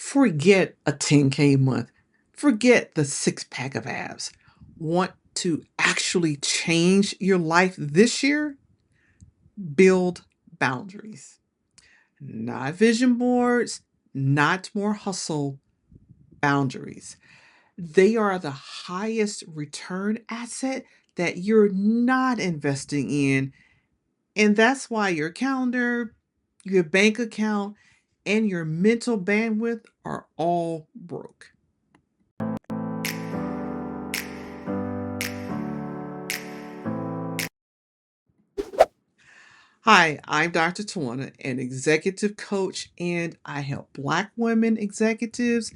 Forget a 10K month. Forget the six pack of abs. Want to actually change your life this year? Build boundaries. Not vision boards, not more hustle, boundaries. They are the highest return asset that you're not investing in. And that's why your calendar, your bank account, and your mental bandwidth are all broke. Hi, I'm Dr. Twanna, an executive coach, and I help Black women executives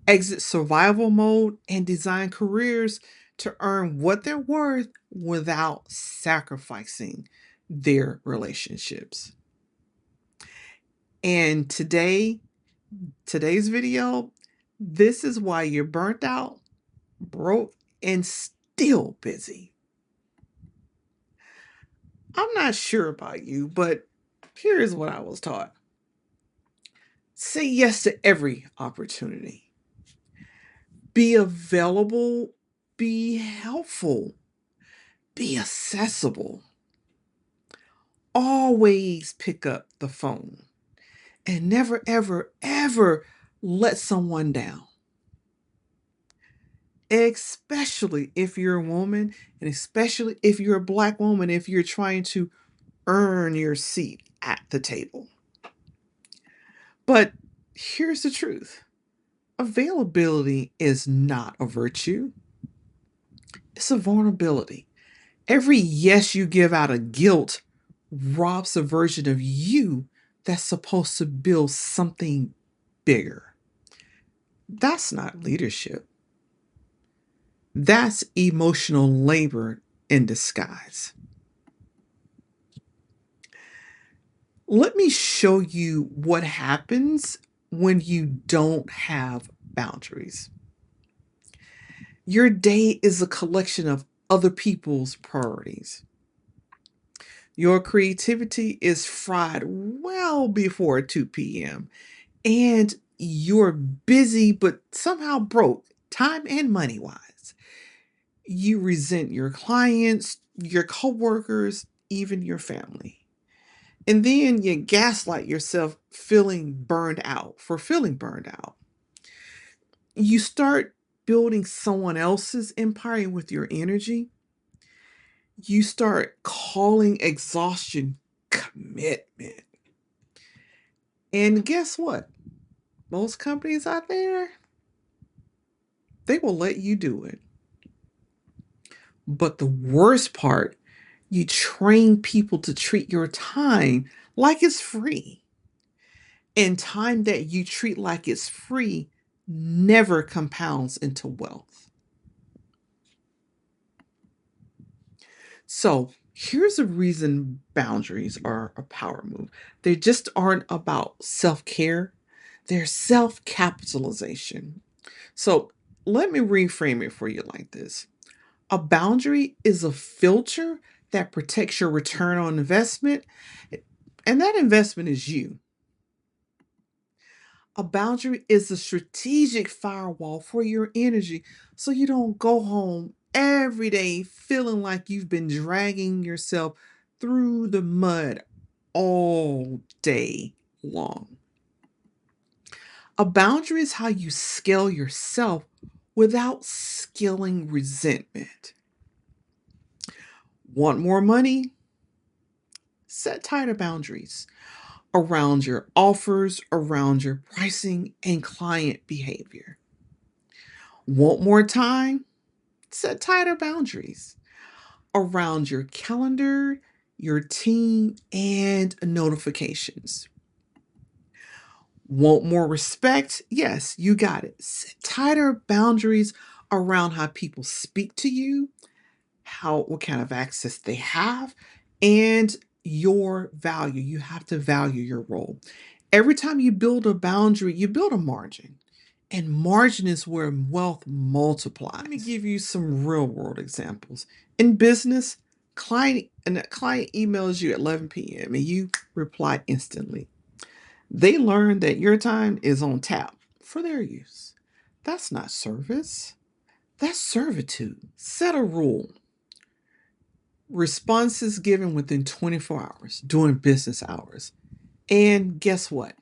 exit survival mode and design careers to earn what they're worth without sacrificing their relationships. And today's video, this is why you're burnt out, broke, and still busy. I'm not sure about you, but here's what I was taught. Say yes to every opportunity. Be available, be helpful, be accessible. Always pick up the phone and never, ever, ever let someone down. Especially if you're a woman, and especially if you're a Black woman, if you're trying to earn your seat at the table. But here's the truth: availability is not a virtue, it's a vulnerability. Every yes you give out of guilt robs a version of you that's supposed to build something bigger. That's not leadership. That's emotional labor in disguise. Let me show you what happens when you don't have boundaries. Your day is a collection of other people's priorities. Your creativity is fried well before 2 p.m. And you're busy but somehow broke, time and money wise. You resent your clients, your coworkers, even your family. And then you gaslight yourself feeling burned out. You start building someone else's empire with your energy. You start calling exhaustion commitment. And guess what? Most companies out there, they will let you do it. But the worst part, you train people to treat your time like it's free. And time that you treat like it's free never compounds into wealth. So here's a reason boundaries are a power move. They just aren't about self care, they're self capitalization. So let me reframe it for you like this: a boundary is a filter that protects your return on investment, and that investment is you. A boundary is a strategic firewall for your energy so you don't go home every day feeling like you've been dragging yourself through the mud all day long. A boundary is how you scale yourself without scaling resentment. Want more money? Set tighter boundaries around your offers, around your pricing, and client behavior. Want more time? Set tighter boundaries around your calendar, your team, and notifications. Want more respect? Yes, you got it. Set tighter boundaries around how people speak to you, how what kind of access they have, and your value. You have to value your role. Every time you build a boundary, you build a margin. And margin is where wealth multiplies. Let me give you some real world examples. In business, a client emails you at 11 p.m. and you reply instantly. They learn that your time is on tap for their use. That's not service, that's servitude. Set a rule. Responses given within 24 hours during business hours. And guess what?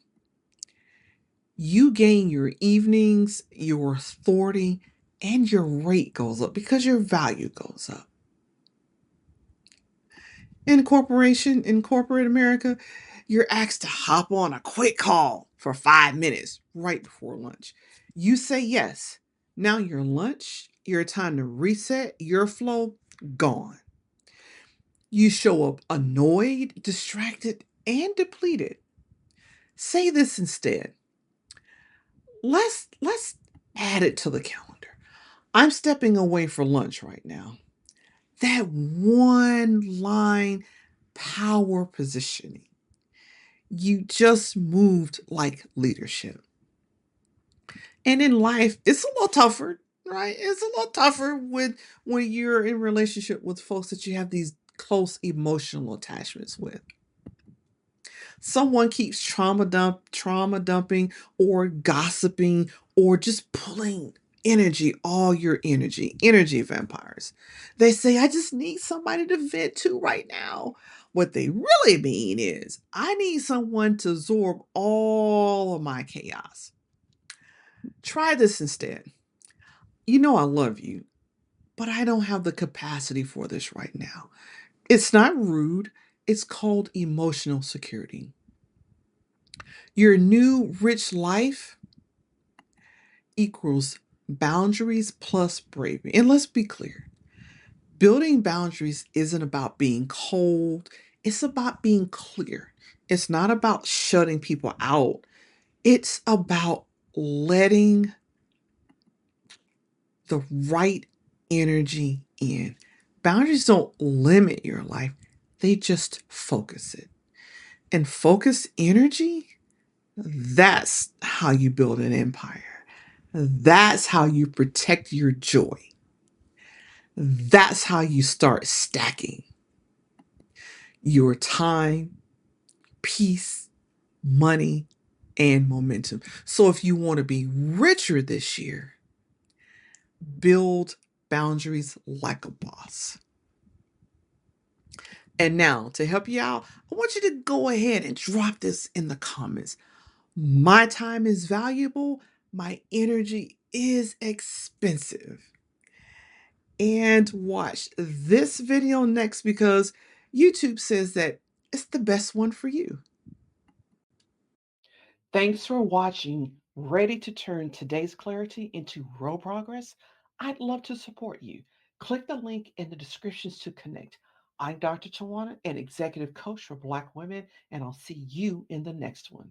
You gain your evenings, your authority, and your rate goes up because your value goes up. In corporate America, you're asked to hop on a quick call for 5 minutes right before lunch. You say yes. Now your lunch, your time to reset, your flow, gone. You show up annoyed, distracted, and depleted. Say this instead. Let's add it to the calendar. I'm stepping away for lunch right now. That one line power positioning. You just moved like leadership. And in life, it's a little tougher, right? It's a little tougher when you're in relationship with folks that you have these close emotional attachments with. Someone keeps trauma dumping or gossiping or just pulling energy, all your energy vampires. They say, I just need somebody to vent to right now. What they really mean is, I need someone to absorb all of my chaos. Try this instead. You know I love you, but I don't have the capacity for this right now. It's not rude, it's called emotional security. Your new rich life equals boundaries plus bravery. And let's be clear, building boundaries isn't about being cold, it's about being clear. It's not about shutting people out, it's about letting the right energy in. Boundaries don't limit your life, they just focus it. And focus energy, that's how you build an empire. That's how you protect your joy. That's how you start stacking your time, peace, money, and momentum. So if you want to be richer this year, build boundaries like a boss. And now, to help you out, I want you to go ahead and drop this in the comments. My time is valuable. My energy is expensive. And watch this video next because YouTube says that it's the best one for you. Thanks for watching. Ready to turn today's clarity into real progress? I'd love to support you. Click the link in the descriptions to connect. I'm Dr. Twanna, an executive coach for Black women, and I'll see you in the next one.